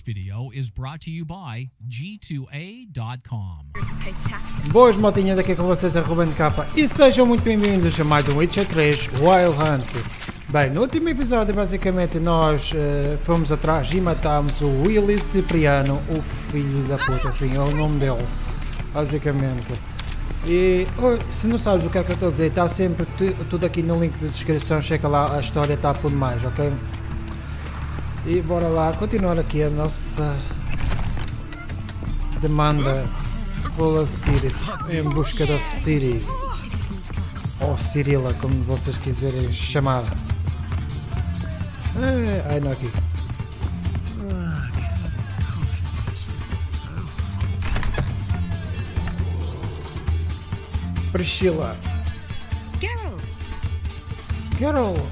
This video is brought to you by G2A.com. Boas motinhas, aqui com vocês é RubenK e sejam muito bem-vindos a mais um Witcher 3 Wild Hunt. Bem, no último episódio basicamente nós fomos atrás e matámos o Willy Cipriano, o filho da puta, assim é o nome dele, basicamente. E se não sabes o que é que eu estou a dizer, está sempre tudo aqui no link de descrição, checa lá, a história está por demais, ok? E bora lá continuar aqui a nossa demanda pela Ciri, em busca da Ciri, ou Cirila, como vocês quiserem chamar. Ai não, aqui. Priscila. Carol.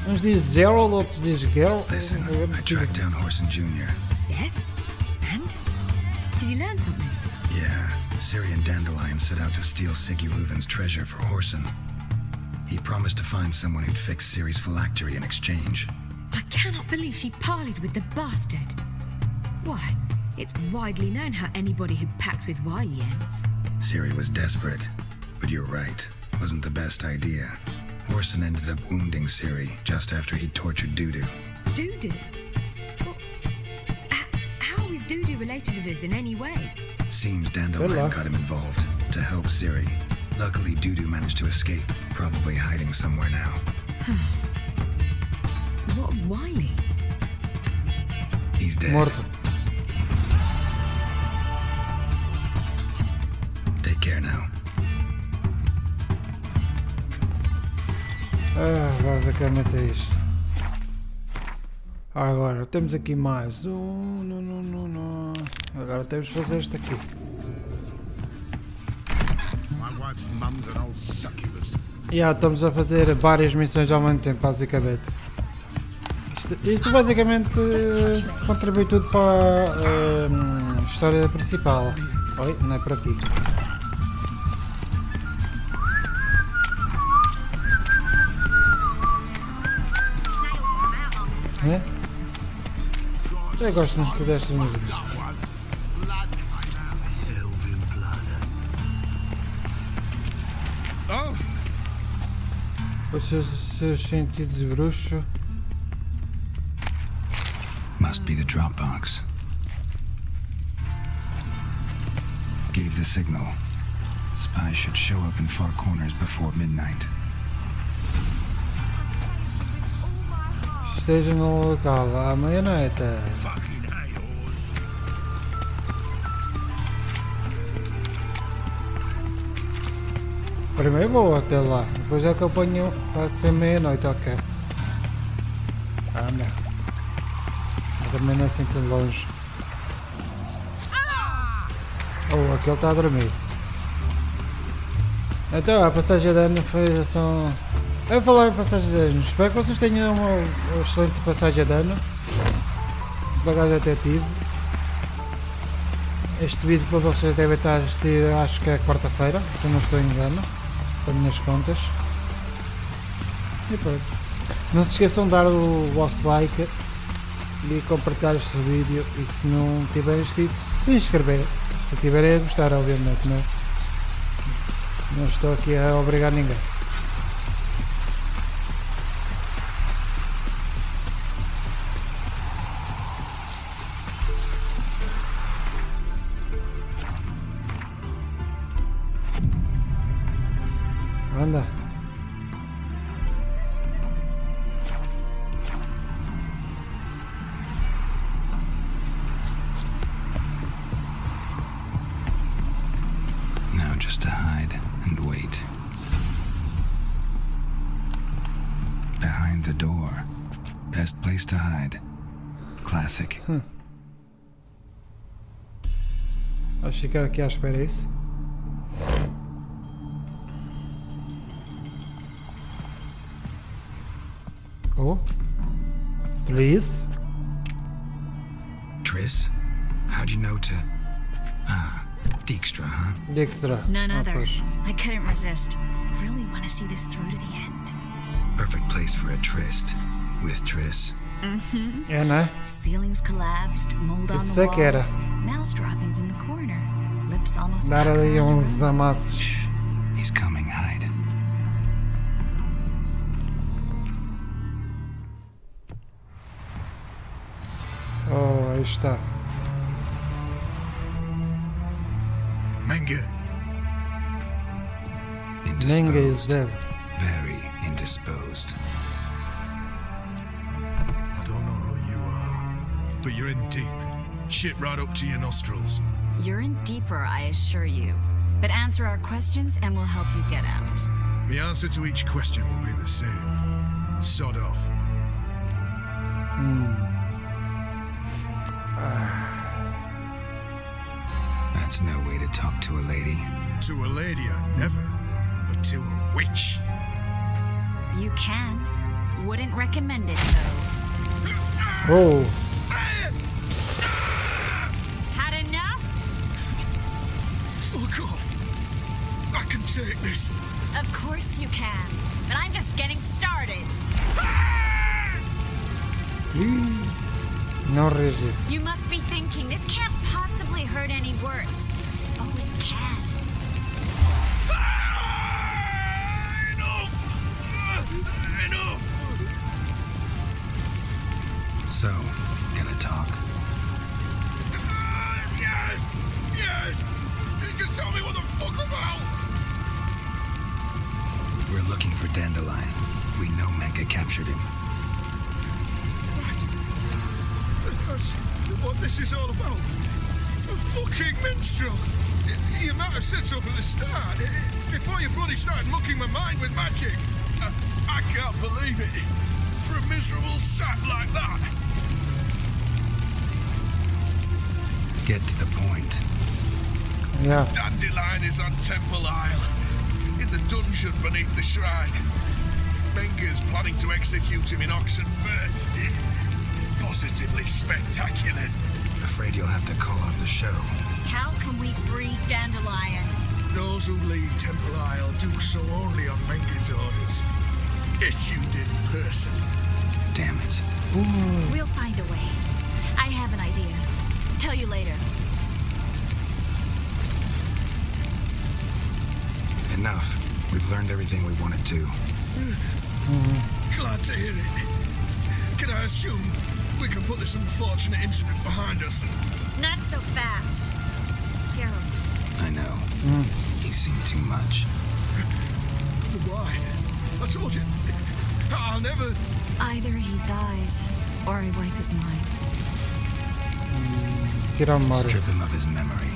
Uns diz Gerald, outros diz Gerald. Listen, I tracked down Horson Jr. Yes? And? Did you learn something? Yeah, Ciri and Dandelion set out to steal Siggy Reuven's treasure for Horson. He promised to find someone who'd fix Ciri's phylactery in exchange. I cannot believe she parleyed with the bastard. Why, it's widely known how anybody who packs with Wiley ends. Ciri was desperate, but you're right, wasn't the best idea. Horson ended up wounding Ciri just after he'd tortured Dudu. Dudu? Well, how is Dudu related to this in any way? Seems Dandelion got him involved to help Ciri. Luckily, Dudu managed to escape, probably hiding somewhere now. What of Wiley? He's dead. Morto. Take care now. Basicamente é isto. Agora temos aqui mais um. Não. Agora temos que fazer isto aqui. Estamos a fazer várias missões ao mesmo tempo, basicamente. Isto basicamente contribui tudo para a história principal. Oi, não é para aqui. É? Eu gosto muito destas músicas. Os seus sentidos bruxo. Must be the Dropbox. Gave the signal. Spies should show up in far corners before midnight. Esteja no local à meia-noite. Primeiro vou até lá, depois é que eu ponho para ser meia-noite, ok. Não. Também não é assim tão longe. Oh, aquele está a dormir. Então, a passagem de ano foi só... Eu vou falar em passagem de ano, espero que vocês tenham uma excelente passagem de ano. Bagagem até tive. Este vídeo para vocês deve estar a assistir, acho que é quarta-feira, se eu não estou em engano, para minhas contas. E pronto. Não se esqueçam de dar o vosso like e compartilhar este vídeo, e se não tiverem inscrito, se inscrever, se tiverem a gostar, obviamente, não estou aqui a obrigar ninguém. Anda. Now just to hide and wait. Behind the door. Best place to hide. Classic. Vais ficar aqui à espera, é isso? Oh, Triss? Triss? How'd you know to... Dijkstra, huh? Dijkstra. None other. Pois. I couldn't resist. Really want to see this through to the end. Perfect place for a tryst. With Triss. É, né? Ceilings collapsed, mold on Isso the é que era. walls, mouse droppings in the corner, lips almost Dar wrapped ali around uns her mouth. amassos. He's coming, hide. Oh, aí está. Manga. Manga is dead. Very indisposed. I don't know who you are, but you're in deep. Shit right up to your nostrils. You're in deeper, I assure you. But answer our questions and we'll help you get out. The answer to each question will be the same. Sod off. That's no way to talk to a lady. To a lady, I never. But to a witch. You can. Wouldn't recommend it, though. Oh, Had enough? Fuck off. I can take this. Of course you can. But I'm just getting started. não reagir. You must be thinking, this can't possibly hurt any worse. Oh, it can. Enough! Enough! So, gonna talk? Yes! Yes! Just tell me what the fuck about! We're looking for Dandelion. We know Manga captured him. Right. That's what this is all about. A fucking minstrel! You might have said so from the start. Before you bloody started mucking my mind with magic. I can't believe it. For a miserable sap like that. Get to the point. Yeah. Dandelion is on Temple Isle. In the dungeon beneath the shrine. Menga's planning to execute him in Oxenford. Positively spectacular. Afraid you'll have to call off the show. How can we free Dandelion? Those who leave Temple Isle do so only on Menga's orders. Issued in person. Damn it. We'll find a way. I have an idea. Tell you later. Enough. We've learned everything we wanted to. Glad to hear it. Can I assume we can put this unfortunate incident behind us? Not so fast. Geralt, I know. He's seen too much. Why? I told you. I'll never... either he dies or I wipe his mind. Tirar a memória. Strip him of his memory.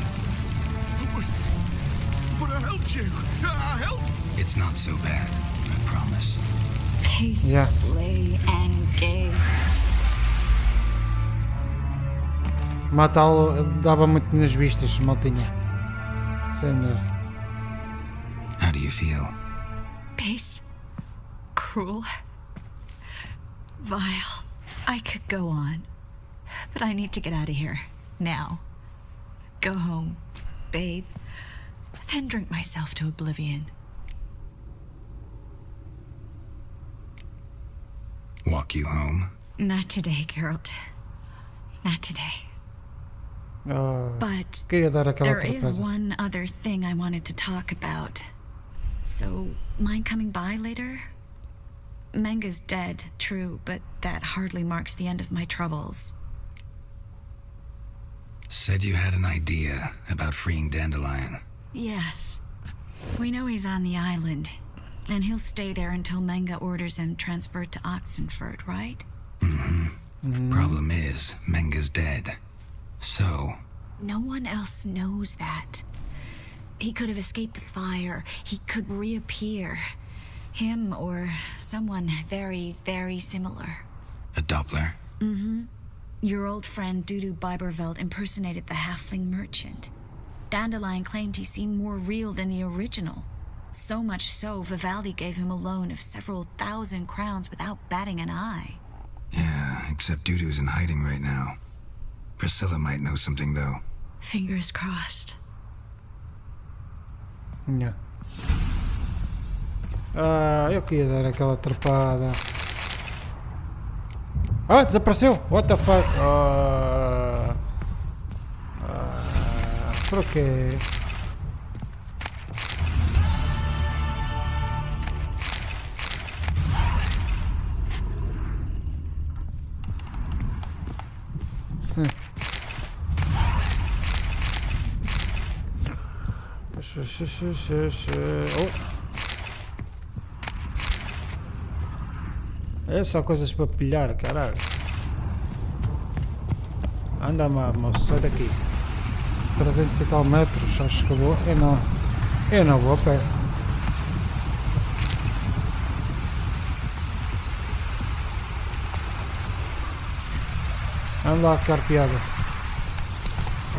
But I helped you. I helped. It's not so bad, I promise. Peace, Yeah. lay, and gay. Matá-lo dava muito nas vistas, maltinha. Sei melhor. How do you feel? Base. Cruel. Vile. I could go on. But I need to get out of here. Now. Go home. Bathe. Then drink myself to oblivion. Walk you home? Not today, Geralt. Not today. Oh, But queria dar aquela there is atrapada. one other thing I wanted to talk about. So, mind coming by later? Manga's dead, true, but that hardly marks the end of my troubles. Said you had an idea about freeing Dandelion. Yes. We know he's on the island, and he'll stay there until Manga orders him transferred to Oxenford, right? Problem is, Menga's dead. So, No one else knows that. He could have escaped the fire. He could reappear. Him or someone very, very similar. a Doppler? Your old friend Dudu Biberveld impersonated the halfling merchant. Dandelion claimed he seemed more real than the original. So much so, Vivaldi gave him a loan of several thousand crowns without batting an eye. Yeah, except Dudu's in hiding right now. Priscilla might know something, though. Fingers crossed. Yeah. Ah, eu queria dar aquela trepada. Ah, desapareceu! What the fuck? Por quê? É só coisas para pilhar, caralho. Anda, moço, sai daqui. 300 e tal metros, acho que vou. Eu não vou a pé. Anda lá, carpeada.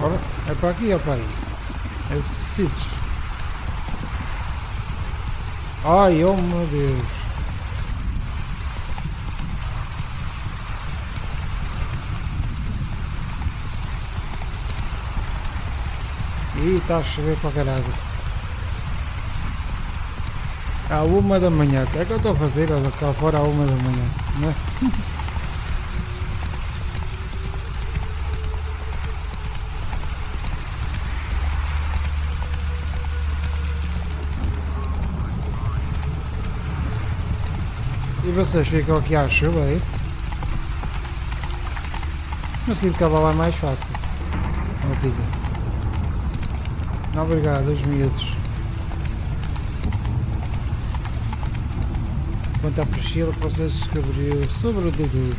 Ora, é para aqui ou para aí? Esses sítios. Ai, oh meu Deus. Ih, está a chover para caralho. À 1 da manhã. O que é que eu estou a fazer cá fora à 1 da manhã? Não é? E vocês ficam aqui à chuva, é isso? Mas sinto que a bala é mais fácil. Não tinha. Não, obrigado, os miúdos. Quanto à Priscila que vocês descobriu sobre o Dudu.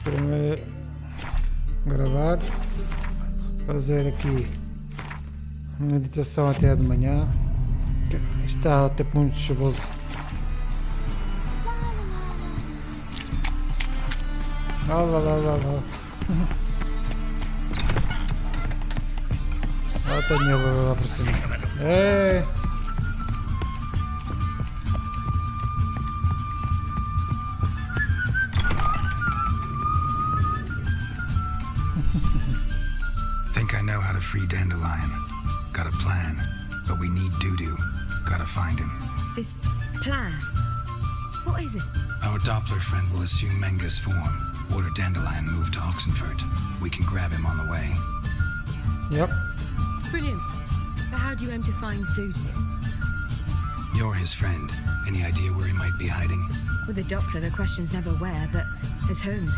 Primeiro gravar, fazer aqui meditação até de manhã. Está até muito chuvoso. Lá. Ah, tenho lá para cima. É. Think I know how to free Dandelion. Got a plan, but we need Dudu. Gotta find him. This plan? What is it? Our Doppler friend will assume Menga's form. Order Dandelion move to Oxenford. We can grab him on the way. Yep. Brilliant. But how do you aim to find Dudu? You're his friend. Any idea where he might be hiding? With the Doppler, the question's never where, but as whom.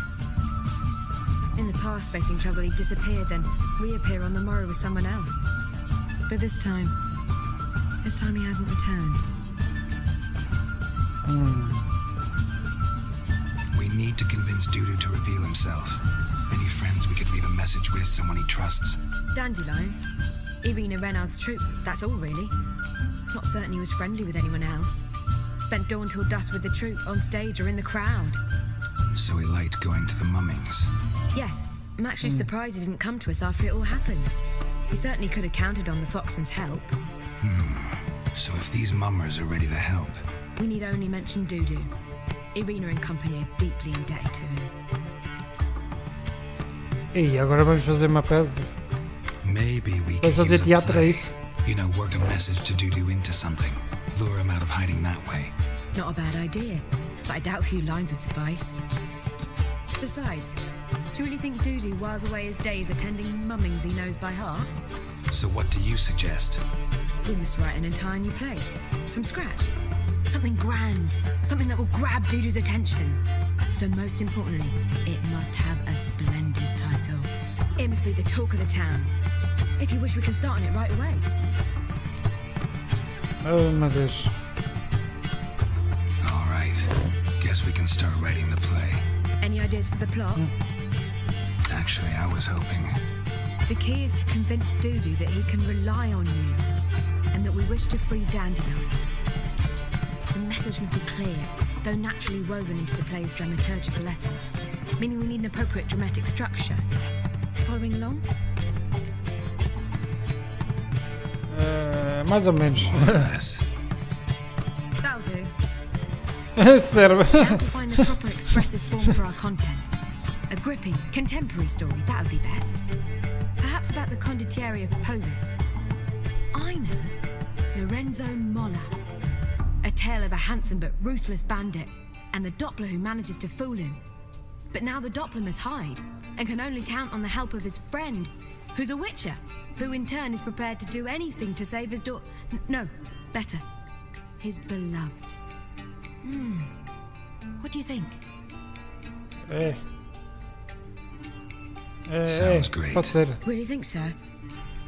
In the past, facing trouble, he'd disappear, then reappear on the morrow with someone else. But this time he hasn't returned. We need to convince Dudu to reveal himself. Any friends we could leave a message with, someone he trusts? Dandelion? Irina Reynard's troupe, that's all really. Not certain he was friendly with anyone else. Spent dawn till dusk with the troupe, on stage or in the crowd. So he liked going to the mummings. Yes, I'm actually surprised he didn't come to us after it all happened. He certainly could have counted on the Foxton's help. So if these mummers are ready to help... We need only mention Dudu. Irina and company are deeply indebted to him. E agora vamos fazer uma peça. Maybe we Vamos can fazer use a teatro, é play. isso? You know, work a message to Dudu into something. Lure him out of hiding that way. Not a bad idea, but I doubt a few lines would suffice. Besides, do you really think Dudu whiles away his days attending mummings he knows by heart? So what do you suggest? We must write an entire new play, from scratch. Something grand, something that will grab Dudu's attention. So most importantly, it must have a splendid title. It must be the talk of the town. If you wish, we can start on it right away. Oh meu Deus. All right. Guess we can start writing the play. Any ideas for the plot? Actually, I was hoping... The key is to convince Dudu that he can rely on you, and that we wish to free Dandelion. The message must be clear, though naturally woven into the play's dramaturgical essence, meaning we need an appropriate dramatic structure. Following along? Mais ou menos. Yes. That'll do. Serve. We have to find the proper expressive form for our content. A gripping, contemporary story, that would be best. Perhaps about the condottieri of Povis. I know. Lorenzo Molla. A tale of a handsome but ruthless bandit, and the Doppler who manages to fool him. But now the Doppler must hide, and can only count on the help of his friend, who's a witcher, who in turn is prepared to do anything to save his no, better, his beloved. What do you think? Sounds great. Pode ser. Really think so?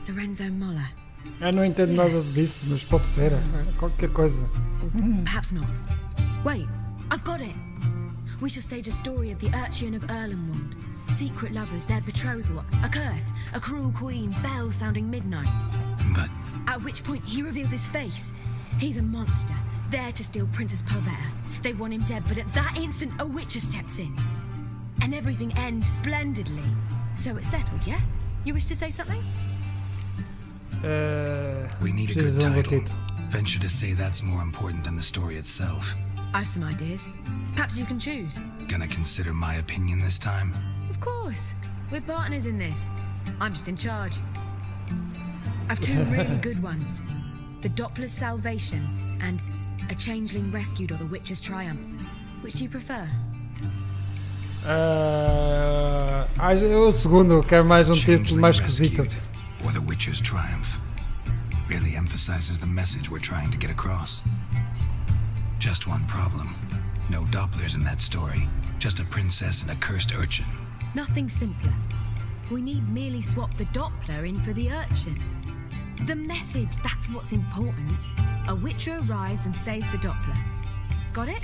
Lorenzo Molla. Eu não entendo nada disso, mas pode ser. Qualquer coisa. Perhaps not. Wait, I've got it. We shall stage a story of the urchin of Erlenwald. Secret lovers, their betrothal, a curse, a cruel queen, bells sounding midnight. But At which point he reveals his face. He's a monster, there to steal Princess Pavetta. They want him dead, but at that instant a witcher steps in. And everything ends splendidly. So it's settled, yeah? You wish to say something? we need a Preciso good de um title. título. Venture to say that's more important than the story itself. I've some ideas. Perhaps you can choose. Gonna consider my opinion this time? Of course. We're partners in this. I'm just in charge. I've two really good ones. The Doppler's Salvation and A Changeling Rescued or The Witcher's Triumph. Which do you prefer? O segundo, que é mais um título mais esquisito. Rescued, or The Witcher's Triumph. Really emphasizes the message we're trying to get across. Just one problem. No Dopplers in that story. Just a princess and a cursed urchin. Nothing simpler. We need merely swap the Doppler in for the urchin. The message, that's what's important. A witcher arrives and saves the Doppler. Got it?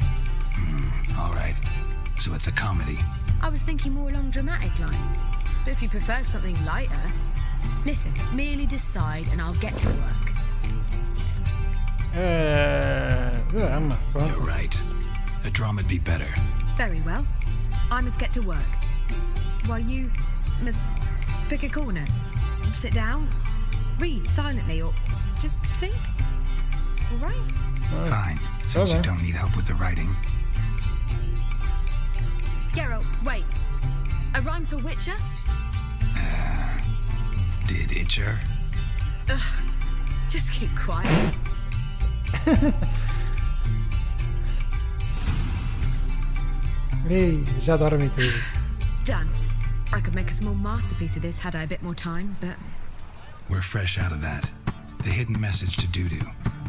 All right. So it's a comedy. I was thinking more along dramatic lines. But if you prefer something lighter... Listen, merely decide and I'll get to work. Pronto. You're right. A drama'd be better. Very well. I must get to work. While you must pick a corner. Sit down, read silently, or just think. All right? Fine. Since you Okay. don't need help with the writing. Geralt, wait. A rhyme for Witcher? Did Itcher? Ugh. Just keep quiet. Ih, já dorme tudo. Done. I could make a small masterpiece of this had I a bit more time, but... We're fresh out of that. The hidden message to Dudu.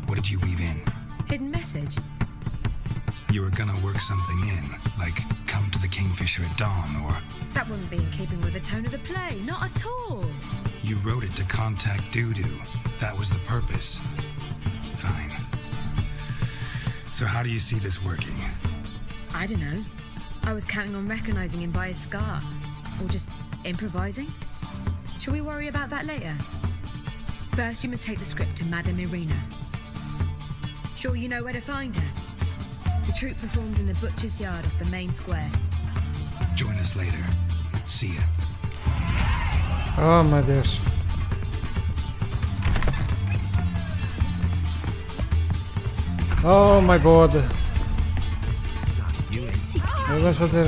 What did you weave in? Hidden message? You were gonna work something in, like come to the Kingfisher at dawn, or That wouldn't be in keeping with the tone of the play, not at all. you wrote it to contact Dudu. That was the purpose. Fine. So how do you see this working? I don't know. I was counting on recognizing him by his scar. Or just improvising. Shall we worry about that later? First, you must take the script to Madame Irina. Sure you know where to find her? The troupe performs in the butcher's yard off the main square. Join us later. See ya. Oh meu Deus. Oh my god. Agora vamos fazer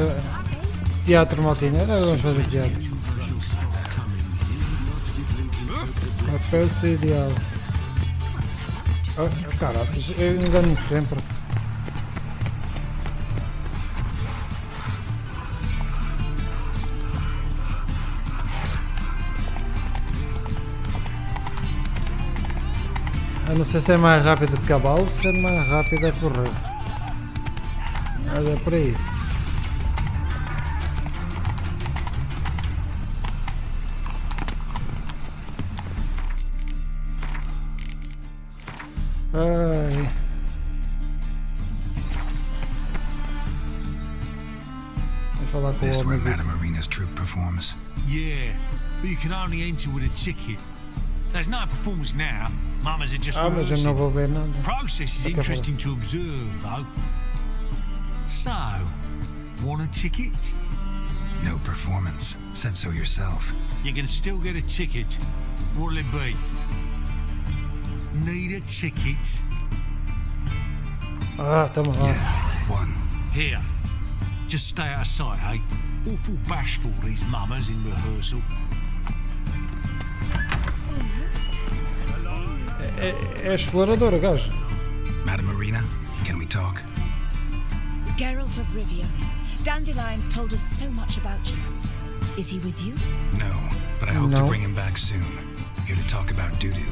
teatro, maltinha. Agora vamos fazer teatro. A peça ideal. Oh, caraças, eu engano-me sempre. Eu não sei se é mais rápido que cavalo, se é mais rápido a correr. Mas é por aí. Ai. Vamos falar com This o where homenzito. Madame Irina's troupe performs. Yeah, but you can only enter with a ticket. There's no performance now. Mamas are just Ah, mas eu rehearsing. não vou ver nada. Process is Okay, interesting to observe, though. So, want a ticket? No performance. Said so yourself. You can still get a ticket. What'll it be? Need a ticket? Ah, tamo lá. Yeah, one. Here. just stay out of sight, eh? Awful bashful, these mummers in rehearsal. É exploradora, gajo. Madam Marina, can we talk? Geralt of Rivia. Dandelion's told us so much about you. Is he with you? No, but I hope to bring him back soon. Here to talk about Dudu.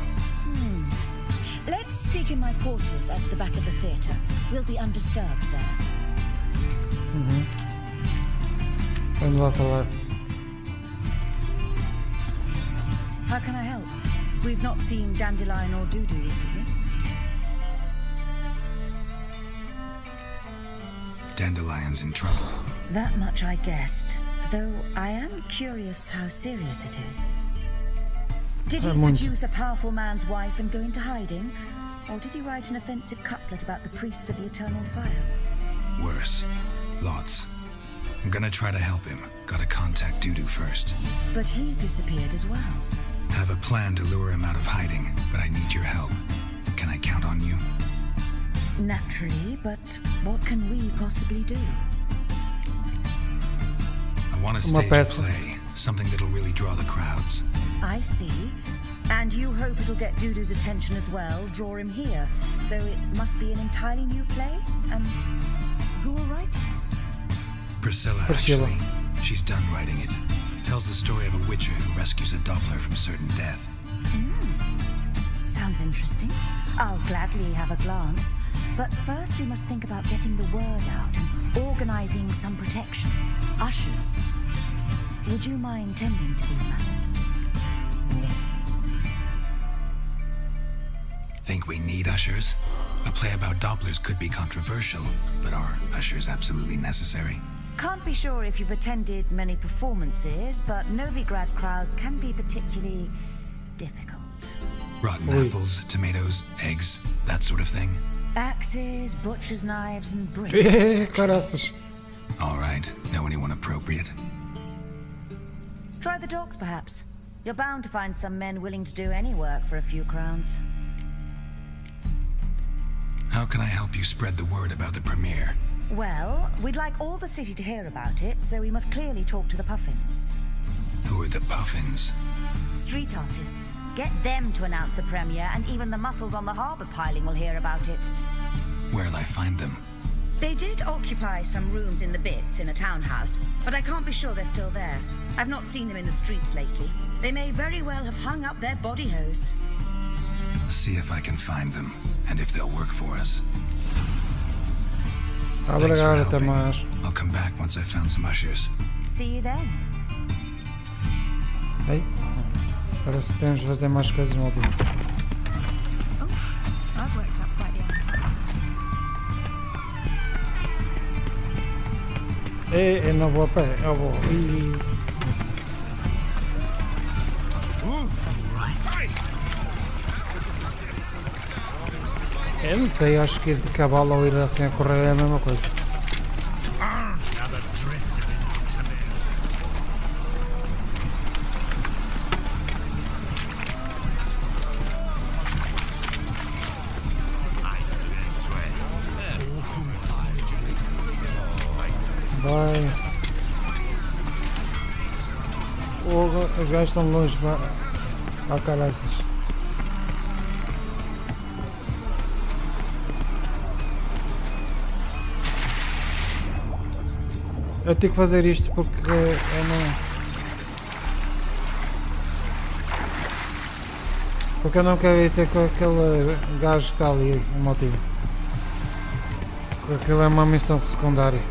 Let's speak in my quarters at the back of the theatre. We'll be undisturbed there. Vamos lá falar. How can I help? We've not seen Dandelion or Dudu recently. Dandelion's in trouble. That much I guessed, though I am curious how serious it is. Did he seduce a powerful man's wife and go into hiding? Or did he write an offensive couplet about the priests of the eternal fire? Worse. Lots. I'm gonna try to help him. Gotta contact Dudu first. But he's disappeared as well. Have a plan to lure him out of hiding, but I need your help. Can I count on you? Naturally, but what can we possibly do? I want to stage a play. Something that'll really draw the crowds. I see. And you hope it'll get Dudu's attention as well, draw him here. So it must be an entirely new play? And who will write it? Priscilla, actually. She's done writing it. Tells the story of a witcher who rescues a Doppler from certain death. Sounds interesting. I'll gladly have a glance. But first we must think about getting the word out and organizing some protection. Ushers. Would you mind tending to these matters? Think we need ushers? A play about Dopplers could be controversial, but are ushers absolutely necessary? Can't be sure if you've attended many performances, but Novigrad crowds can be particularly difficult. Rotten apples, tomatoes, eggs, that sort of thing? Axes, butcher's knives, and bricks. Caraças. All right. Know anyone appropriate? Try the dogs, perhaps. You're bound to find some men willing to do any work for a few crowns. How can I help you spread the word about the premiere? Well, we'd like all the city to hear about it, so we must clearly talk to the Puffins. Who are the Puffins? Street artists. Get them to announce the premiere, and even the muscles on the harbour piling will hear about it. Where'll I find them? They did occupy some rooms in the Bits in a townhouse, but I can't be sure they're still there. I've not seen them in the streets lately. They may very well have hung up their body hose. See if I can find them, and if they'll work for us. Obrigado, até mais. I'll come back once I've found some ushers. See you then. Ei, parece que temos de fazer mais coisas no último. I've worked up quite the appetite. Eu não vou a pé, eu vou. Eu não sei, acho que ir de cavalo ou ir assim a correr é a mesma coisa. Vai. Os gajos estão longe para caraças. Eu tenho que fazer isto porque eu não. Porque eu não quero ir ter com aquele gajo que está ali, o motivo. Porque aquilo é uma missão secundária.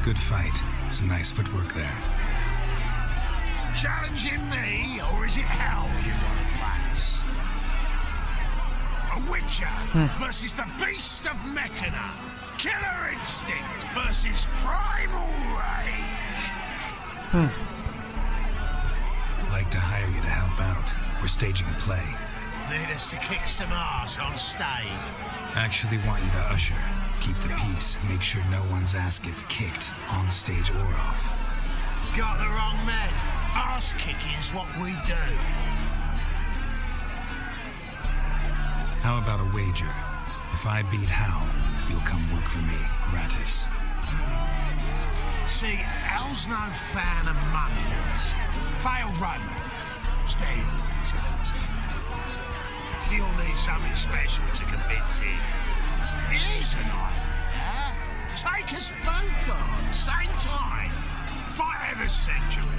Good fight. Some nice footwork there. Challenging me, or is it hell you want to face? A witcher versus the beast of Mechana. Killer instinct versus primal rage. Like to hire you to help out. We're staging a play. Need us to kick some ass on stage? Actually want you to usher. Keep the peace. Make sure no one's ass gets kicked, on stage or off. Got the wrong man. Ass kicking's what we do. How about a wager? If I beat Hal, you'll come work for me, gratis. See, Al's no fan of money. Failed romance. Spare you the details. You'll need something special to convince him. Here's an idea. Take us both on, same time. Fight of the century.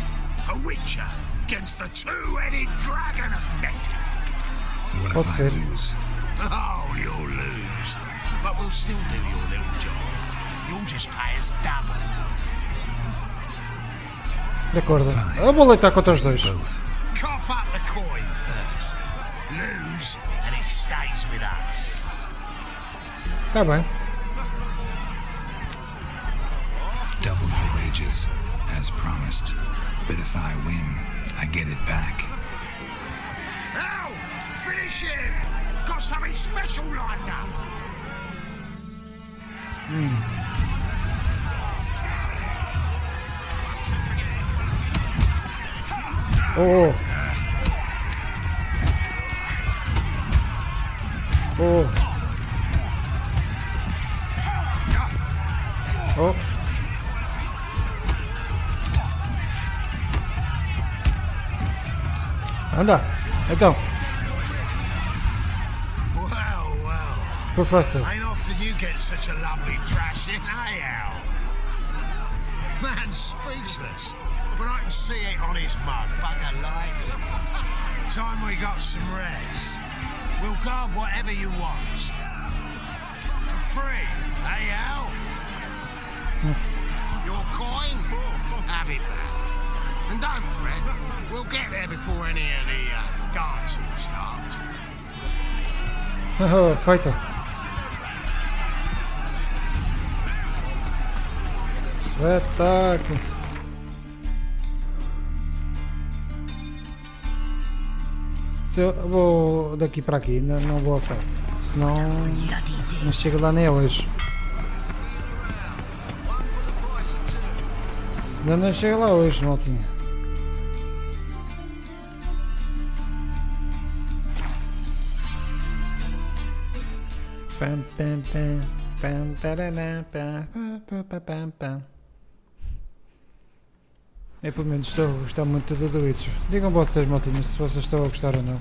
A witcher against the two-headed dragon of metal. What if I lose? Oh, you'll lose. But we'll still do your little job. You'll just pay us double. De acordo. Eu vou lutar contra os dois. Cough up the coin first. Lose and it stays with us. Tá bem. Double your wages, as promised. But if I win, I get it back. Now, finish him! Got something special lined up. Oh. Oh. Oh. Anda. Então. Well. Foi fácil. Ain't often you get such a lovely thrashing, eh, Al? Man's speechless, but I can see it on his mug. Bugger likes. Time we got some rest. We'll guard whatever you want. For free, eh, Al? Your coin? Have it back. And don't fret, we'll get there before any of the dancing starts. Oh, feito. Espetáculo. Se eu vou daqui para aqui, não vou a pé. Senão não chego lá nem hoje. Senão não chego lá hoje, maltinha. Pam, pam, pam, pam, paraná, pam, pam, pam, pam, pam. Eu pelo menos estou a gostar muito do Witcher. Digam vocês, maltinhas, se vocês estão a gostar ou não.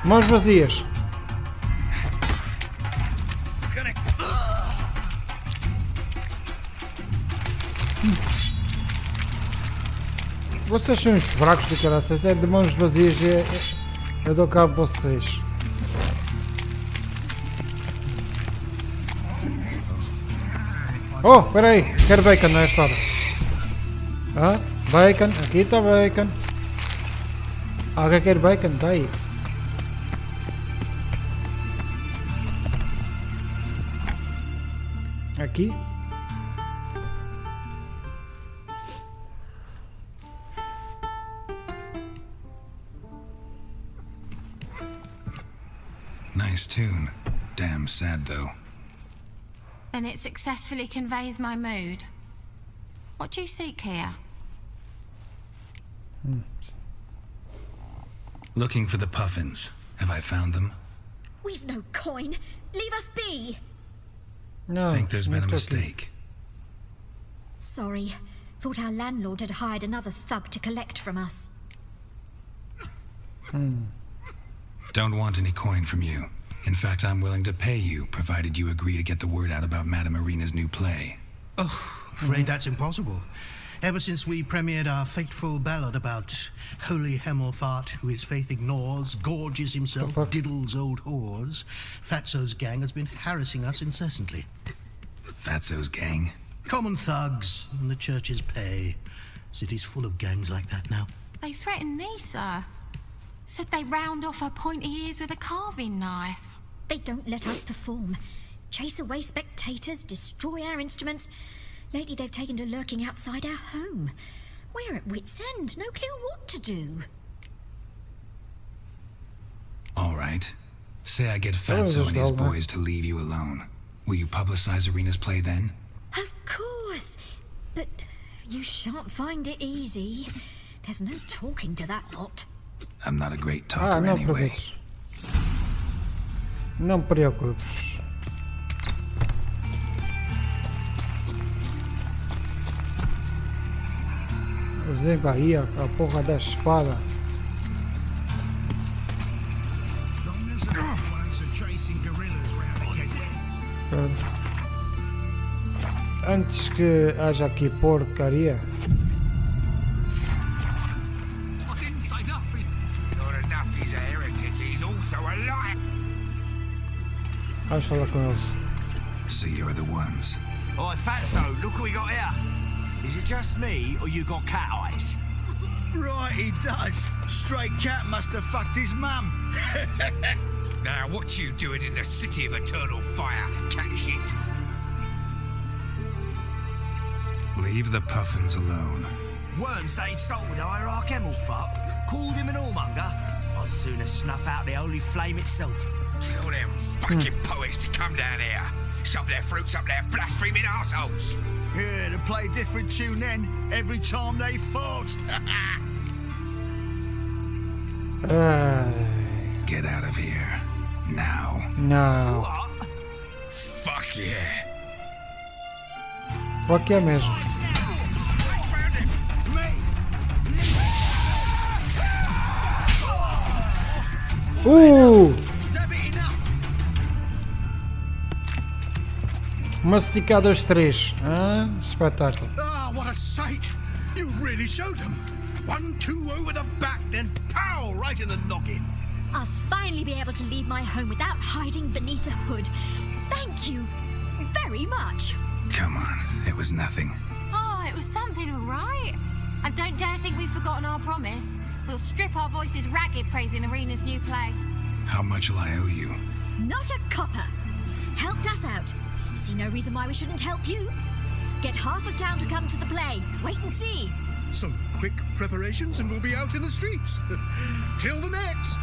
Mãos vazias. Vocês são uns fracos do caraças. É de mãos vazias. Eu dou cabo a vocês. Oh, espera aí. Quero bacon nesta hora. Ah, bacon. Aqui está bacon. Alguém quer bacon? Está aí. Aqui. Nice tune. Damn sad though. Then it successfully conveys my mood. What do you seek here? Looking for the puffins. Have I found them? We've no coin. Leave us be. No, Think there's been a mistake. Sorry. Thought our landlord had hired another thug to collect from us. Don't want any coin from you. In fact, I'm willing to pay you, provided you agree to get the word out about Madame Irina's new play. Oh, afraid that's impossible. Ever since we premiered our fateful ballad about holy Hemelfart, who his faith ignores, gorges himself, diddles old whores, Fatso's gang has been harassing us incessantly. Fatso's gang? Common thugs and the church's pay. City's full of gangs like that now. They threatened me, sir. Said they round off her pointy ears with a carving knife. They don't let us perform. Chase away spectators, destroy our instruments. Lately they've taken to lurking outside our home. We're at wit's end, no clue what to do. All right. Say I get Fatso and his boys to leave you alone. Will you publicize Arena's play then? Of course. But you shan't find it easy. There's no talking to that lot. I'm not a great talker anyway. Não preocupes. Vem para aí a porra da espada. Antes que haja aqui porcaria. Vamos falar com eles. So you're the ones. Alright, Fatso, look what we got here. Is it just me, or you got cat eyes? Right, he does. Stray cat must have fucked his mum. Now, what you doing in the city of eternal fire, cat shit? Leave the puffins alone. Worms that insulted hierarch Emelfuck, called him an whoremonger. I'd sooner snuff out the holy flame itself. Tell them fucking poets to come down here. Shove their fruits up their blaspheming arseholes. Yeah, to play a different tune then, every time they fought. Get out of here. Now. Não. What? Fuck yeah. Fuck yeah mesmo. Uma esticada aos três. Ah, espetáculo. Ah, what a sight! You really showed them. 1-2 over the back, then pow right in the noggin. I'll finally be able to leave my home without hiding beneath a hood. Thank you very much. Come on, it was nothing. Oh, it was something, all right. And don't dare think we've forgotten our promise. We'll strip our voices ragged praising Arena's new play. How much will I owe you? Not a copper. Helped us out. See no reason why we shouldn't help you. Get half of town to come to the play. Wait and see. Some quick preparations and we'll be out in the streets. Till the next.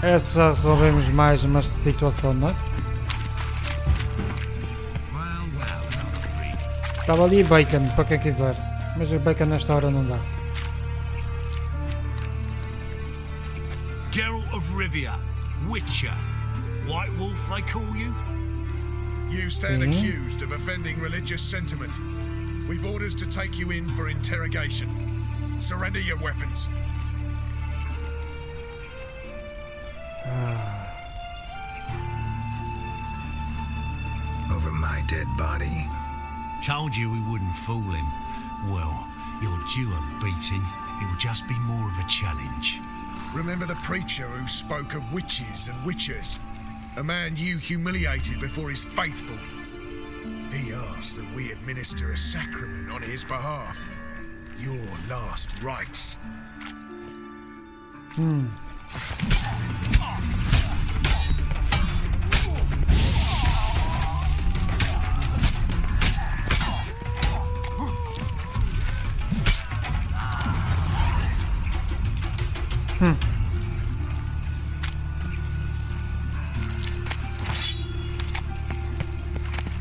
Essa resolvemos mais uma situação, não é? Estava ali bacon para quem quiser, mas o bacon nesta hora não dá. Geralt of Rivia, Witcher, White Wolf they call you? You stand accused of offending religious sentiment. We've orders to take you in for interrogation. Surrender your weapons. Over my dead body. Told you we wouldn't fool him. Well, you're due a beating. It'll just be more of a challenge. Remember the preacher who spoke of witches and witchers? A man you humiliated before his faithful. He asked that we administer a sacrament on his behalf. Your last rites.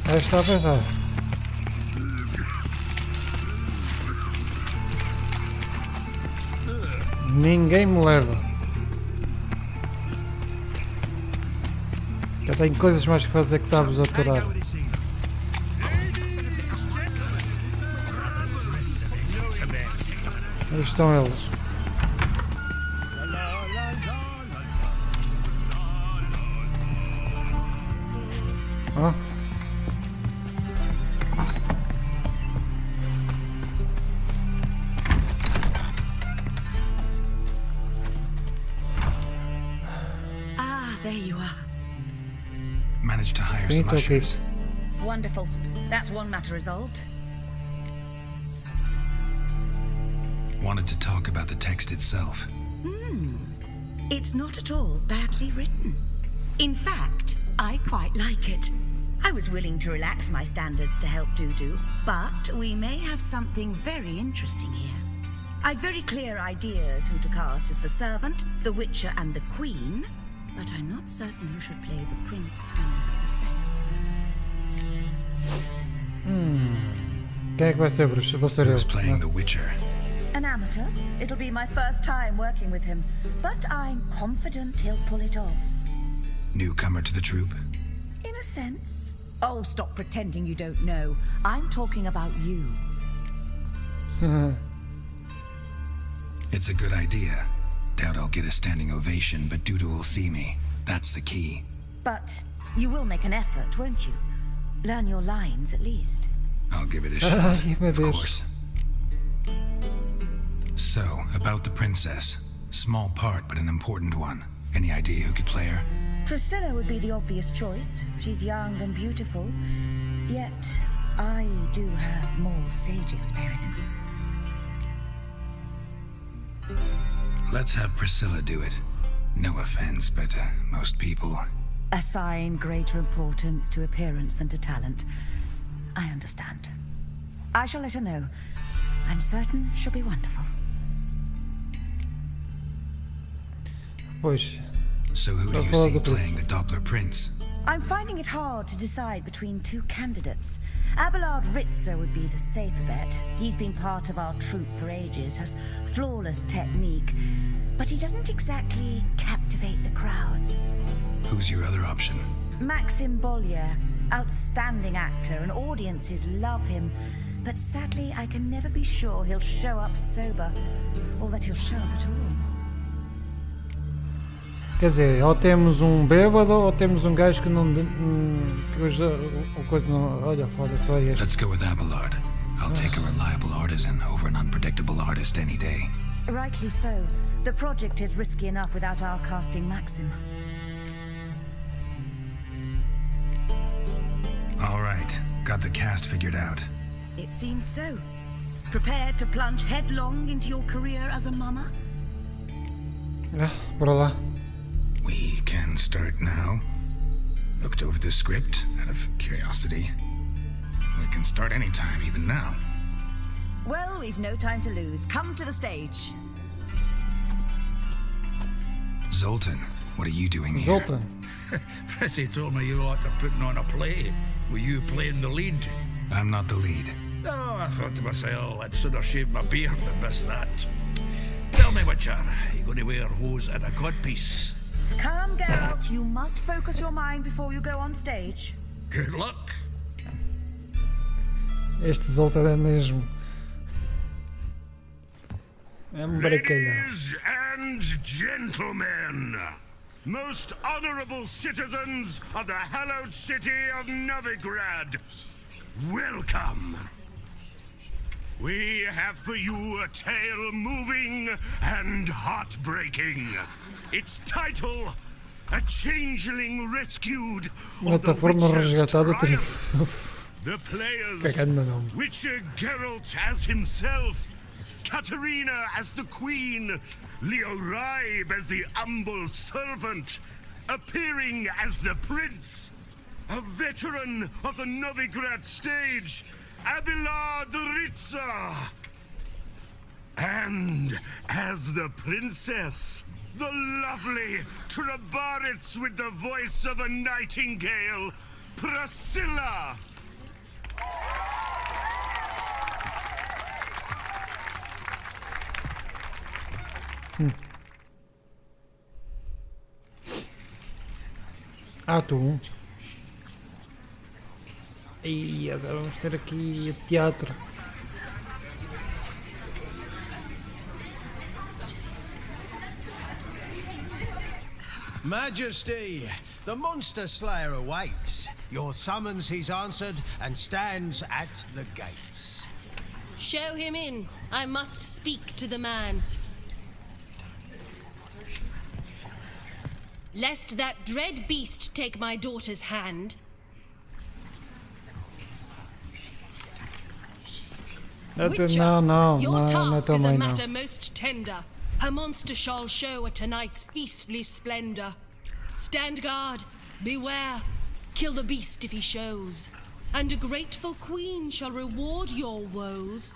Aí está a pensar. Ninguém me leva. Já tenho coisas mais que fazer que estar-vos a aturar. Aí estão eles. Oh. Ah, there you are. Managed to hire some ushers. Wonderful. That's one matter resolved. Wanted to talk about the text itself. It's not at all badly written. In fact, I quite like it. I was willing to relax my standards to help Dudu, but we may have something very interesting here. I've very clear ideas who to cast as the servant, the witcher and the queen, but I'm not certain who should play the prince and the princess. Quem é que vai ser, bruxa? Vou ser eu. Who's playing the witcher? An amateur. It'll be my first time working with him, but I'm confident he'll pull it off. Newcomer to the troupe? In a sense. Oh, stop pretending you don't know. I'm talking about you. It's a good idea. Doubt I'll get a standing ovation, but Dudu will see me. That's the key. But you will make an effort, won't you? Learn your lines, at least. I'll give it a shot, of course. So, about the princess. Small part, but an important one. Any idea who could play her? Priscilla would be the obvious choice. She's young and beautiful. Yet, I do have more stage experience. Let's have Priscilla do it. No offense, but most people... Assign greater importance to appearance than to talent. I understand. I shall let her know. I'm certain she'll be wonderful. Pois. So who do you see playing the Doppler Prince? I'm finding it hard to decide between two candidates. Abelard Ritzer would be the safer bet. He's been part of our troupe for ages, has flawless technique, but he doesn't exactly captivate the crowds. Who's your other option? Maxim Bollier, outstanding actor, and audiences love him. But sadly, I can never be sure he'll show up sober, or that he'll show up at all. Quer dizer, ou temos bêbado ou temos gajo que não... que o coisa não... Olha, foda só este. Let's go with Abelard. I'll take a reliable artisan over an unpredictable artist any day. Rightly so. The project is risky enough without our casting Maxim. All right, got the cast figured out. It seems so. Prepared to plunge headlong into your career as a mama? Bora lá. We can start now. Looked over the script out of curiosity. We can start anytime, even now. Well, we've no time to lose. Come to the stage. Zoltan, what are you doing here? Zoltan. Prissy told me you ought to putting on a play. Were you playing the lead? I'm not the lead. Oh, I thought to myself, I'd sooner shave my beard than miss that. Tell me, Witcher, are you going to wear hose and a codpiece? Calm, Geralt. You must focus your mind before you go on stage. Good luck. Este Zoltan é mesmo. É bacalhau. Ladies and gentlemen, most honorable citizens of the hallowed city of Novigrad, welcome. We have for you a tale moving and heartbreaking. Its title, A Changeling Rescued or the Witcher's Triumph. The players, Witcher Geralt as himself, Katarina as the queen, Leo Raib as the humble servant, appearing as the prince, a veteran of the Novigrad stage, Abelard Ritzer, and as the princess, the lovely Trabaritz with the voice of a nightingale, Priscilla. Ato 1. E agora vamos ter aqui teatro. Majesty, the monster slayer awaits. Your summons he's answered and stands at the gates. Show him in. I must speak to the man. lest that dread beast take my daughter's hand. Witcher, your task is a matter most tender. Her monster shall show at tonight's feastly splendor. Stand guard, beware, kill the beast if he shows, and a grateful queen shall reward your woes.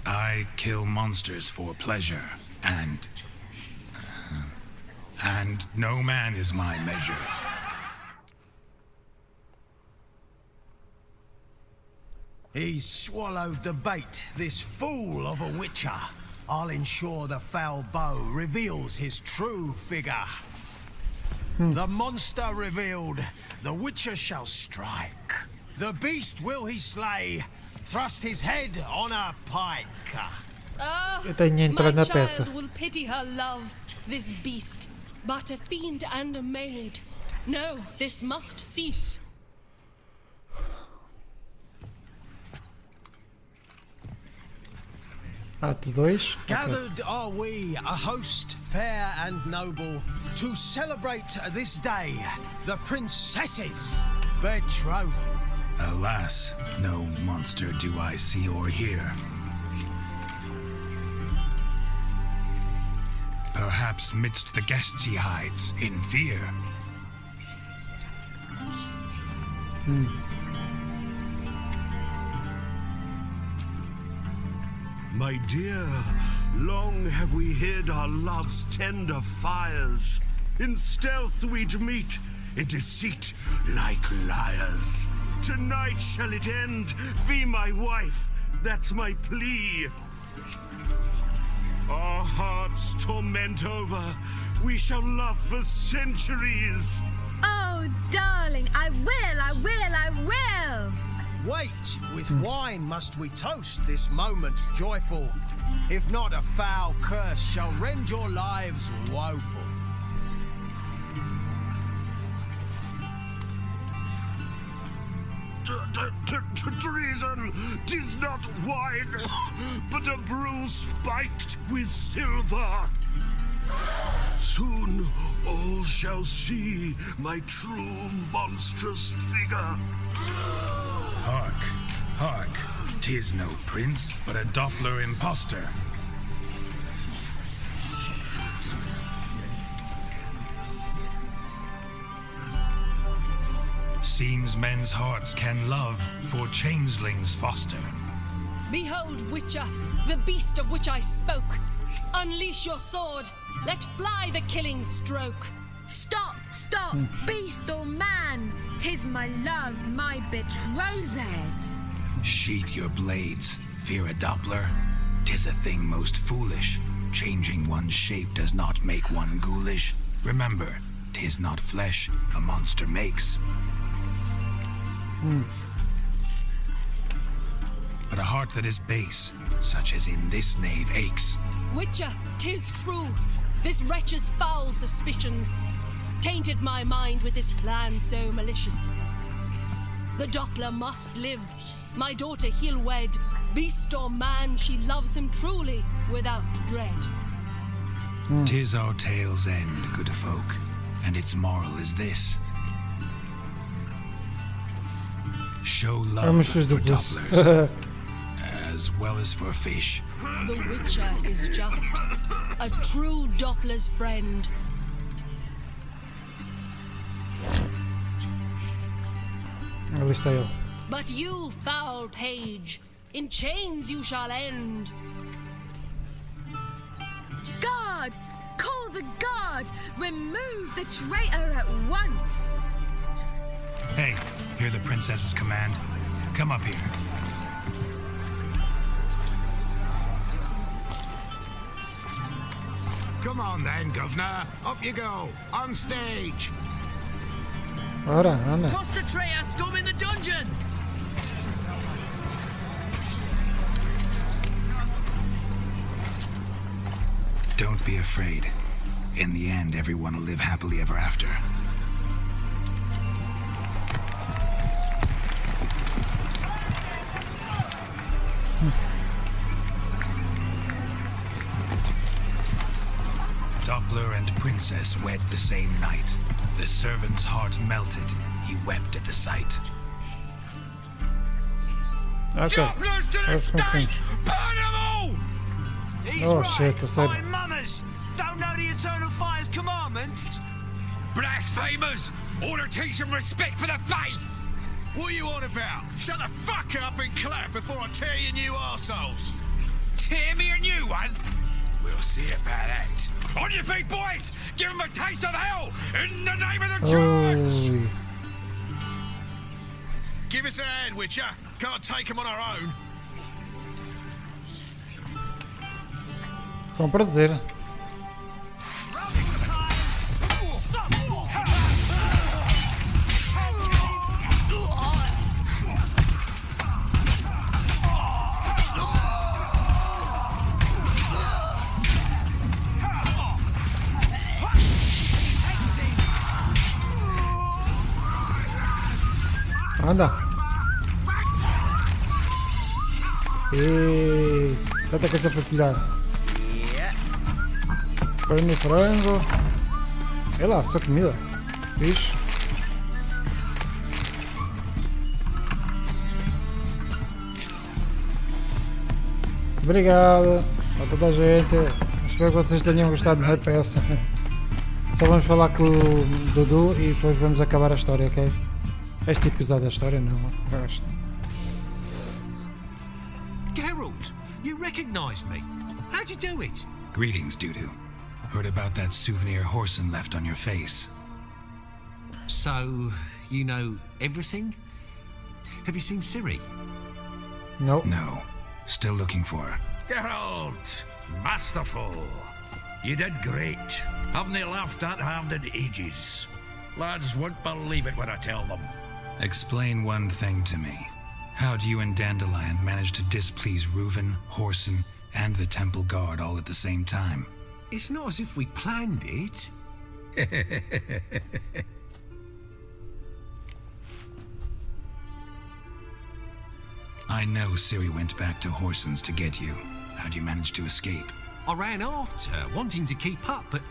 I kill monsters for pleasure, and no man is my measure. He's swallowed the bait, this fool of a witcher. I'll ensure the foul bow reveals his true figure. The monster revealed, the witcher shall strike. The beast will he slay, thrust his head on a pike. My child will pity her love, this beast, but a fiend and a maid. No, this must cease. Ato 2. Gathered are we, a host fair and noble, to celebrate this day, the princess's betrothal. Alas, no monster do I see or hear. Perhaps midst the guests he hides, in fear. My dear, long have we hid our love's tender fires. In stealth we'd meet, in deceit like liars. Tonight shall it end, be my wife, that's my plea. Our hearts torment over, we shall love for centuries. Oh, darling, I will! Wait, with wine must we toast this moment joyful. If not, a foul curse shall rend your lives woeful. Treason, 'tis not wine, but a brew spiked with silver. Soon all shall see my true monstrous figure. Hark, hark, 'tis no prince, but a Doppler imposter. Seems men's hearts can love, for changelings foster. Behold, Witcher, the beast of which I spoke. Unleash your sword, let fly the killing stroke. Stop, beast or man, 'tis my love, my betrothed. Sheath your blades, fear a Doppler. 'Tis a thing most foolish. Changing one's shape does not make one ghoulish. Remember, 'tis not flesh a monster makes. But a heart that is base, such as in this knave aches. Witcher, 'tis true, this wretch's foul suspicions tainted my mind with this plan so malicious. The Doppler must live, my daughter he'll wed. Beast or man, she loves him truly, without dread. 'Tis our tale's end, good folk, and its moral is this. Show love for Dopplers, as well as for fish. The Witcher is just a true Doppler's friend. Ali está ele. But you, foul page, in chains you shall end. Guard! Call the guard! Remove the traitor at once! Hey, hear the princess's command? Come up here. Come on then, governor. Up you go. On stage. Ora, anda. Toss the traitor scum in the dungeon! Don't be afraid. In the end, everyone will live happily ever after. Doppler and princess wed the same night. The servant's heart melted. He wept at the sight. Okay. Let's finish. Burn them all! He's Oh, right. shit, I said- My mummers don't know the Eternal Fire's commandments. Blasphemers! Order teach them respect for the faith! What are you on about? Shut the fuck up and clap before I tear your new arseholes. Tear me a new one? We'll see about that. On your feet, boys! Give them a taste of hell in the name of the church! Ui. Give us a hand, Witcher. Can't take them on our own. Com prazer. Anda. E tanta coisa para tirar. Carne, frango. É lá, só comida. Fixe. Obrigado a toda a gente. Espero que vocês tenham gostado da peça. Só vamos falar com o Dudu e depois vamos acabar a história, ok? Este episódio da história não, eu acho. Geralt, you recognized me. How'd you do it? Greetings, Dudu. Heard about that souvenir Horson left on your face. So, you know everything? Have you seen Ciri? Nope. No. Still looking for her. Geralt, masterful. You did great. Haven't they laughed that hard in ages? Lads won't believe it when I tell them. Explain one thing to me. How do you and Dandelion manage to displease Reuven, Horson, and the Temple Guard all at the same time? It's not as if we planned it. I know Ciri went back to Horson's to get you. How'd you manage to escape? I ran after her, wanting to keep up, but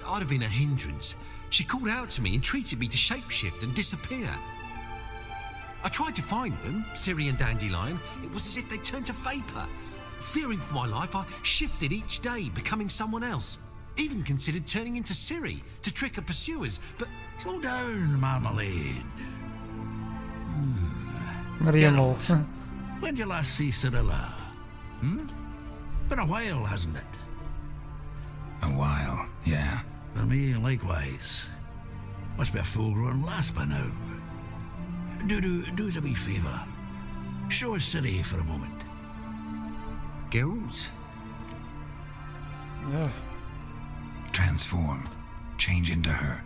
I'd have been a hindrance. She called out to me, entreated me to shapeshift and disappear. I tried to find them, Ciri and Dandelion. It was as if they turned to vapor. Fearing for my life, I shifted each day, becoming someone else. Even considered turning into Ciri to trick her pursuers, but... Slow down, Marmalade. Mariano. When did you last see Cyrilla? Been a while, hasn't it? A while, yeah. For me, likewise. Must be a full-grown lass by now. Do us a wee favour. Show us Ciri for a moment. Geralt? Yeah. Transform. Change into her.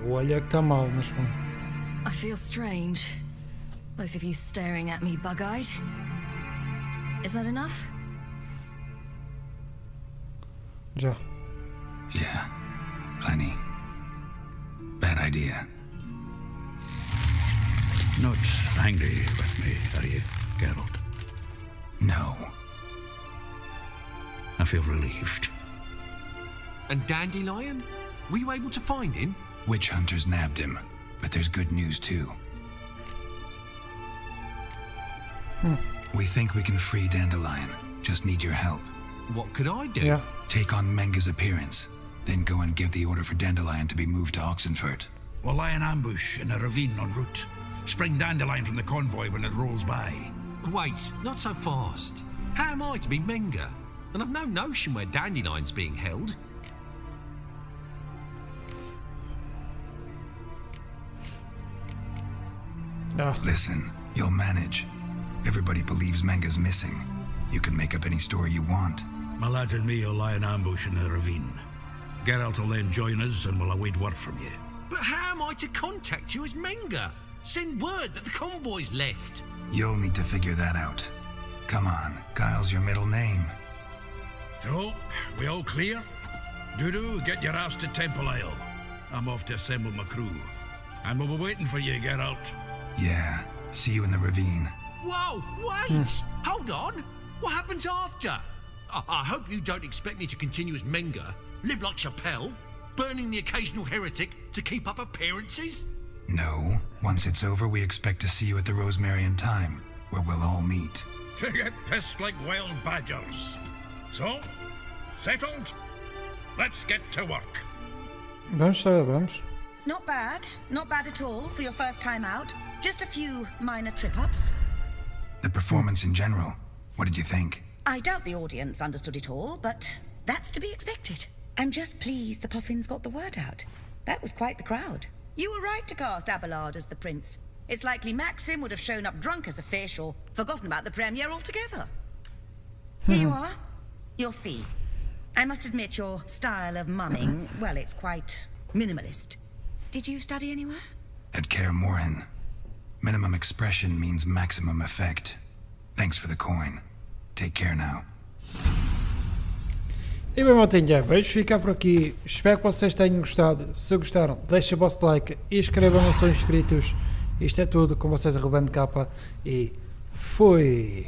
O olho é que está mal, mas bom. I feel strange. Both of you staring at me bug-eyed. Is that enough? Já. Yeah. Plenty. Bad idea. Not angry with me, are you, Geralt? No. I feel relieved. And Dandelion? Were you able to find him? Witch hunters nabbed him, but there's good news too. We think we can free Dandelion. Just need your help. What could I do? Yeah. Take on Menga's appearance, then go and give the order for Dandelion to be moved to Oxenfurt. We'll lie in ambush in a ravine en route. Spring Dandelion from the convoy when it rolls by. Wait, not so fast. How am I to be Menga? And I've no notion where Dandelion's being held. Listen, you'll manage. Everybody believes Menga's missing. You can make up any story you want. My lads and me will lie in ambush in the ravine. Geralt will then join us and we'll await word from you. But how am I to contact you as Menga? Send word that the convoy's left. You'll need to figure that out. Come on, Guile's your middle name. So, we all clear? Dudu, get your ass to Temple Isle. I'm off to assemble my crew. And we'll be waiting for you, Geralt. Yeah, see you in the ravine. Whoa, wait! Hold on! What happens after? I hope you don't expect me to continue as Menga, live like Chappelle, burning the occasional heretic to keep up appearances? No, once it's over, we expect to see you at the Rosemarian Time, where we'll all meet. To get pissed like wild badgers. So, settled? Let's get to work. Vamos, vamos. Not bad at all for your first time out. Just a few minor trip-ups. The performance in general, what did you think? I doubt the audience understood it all, but that's to be expected. I'm just pleased the Puffins got the word out. That was quite the crowd. You were right to cast Abelard as the prince. It's likely Maxim would have shown up drunk as a fish or forgotten about the premiere altogether. Here you are, your fee. I must admit your style of mumming, well, it's quite minimalist. Did you study anywhere? At Kaer Morhen. Minimum expression means maximum effect. Thanks for the coin. Take care now. E bem, maltinha, vamos ficar por aqui. Espero que vocês tenham gostado. Se gostaram, deixem o vosso like e inscrevam se não são inscritos. Isto é tudo, com vocês a RubenK e fui!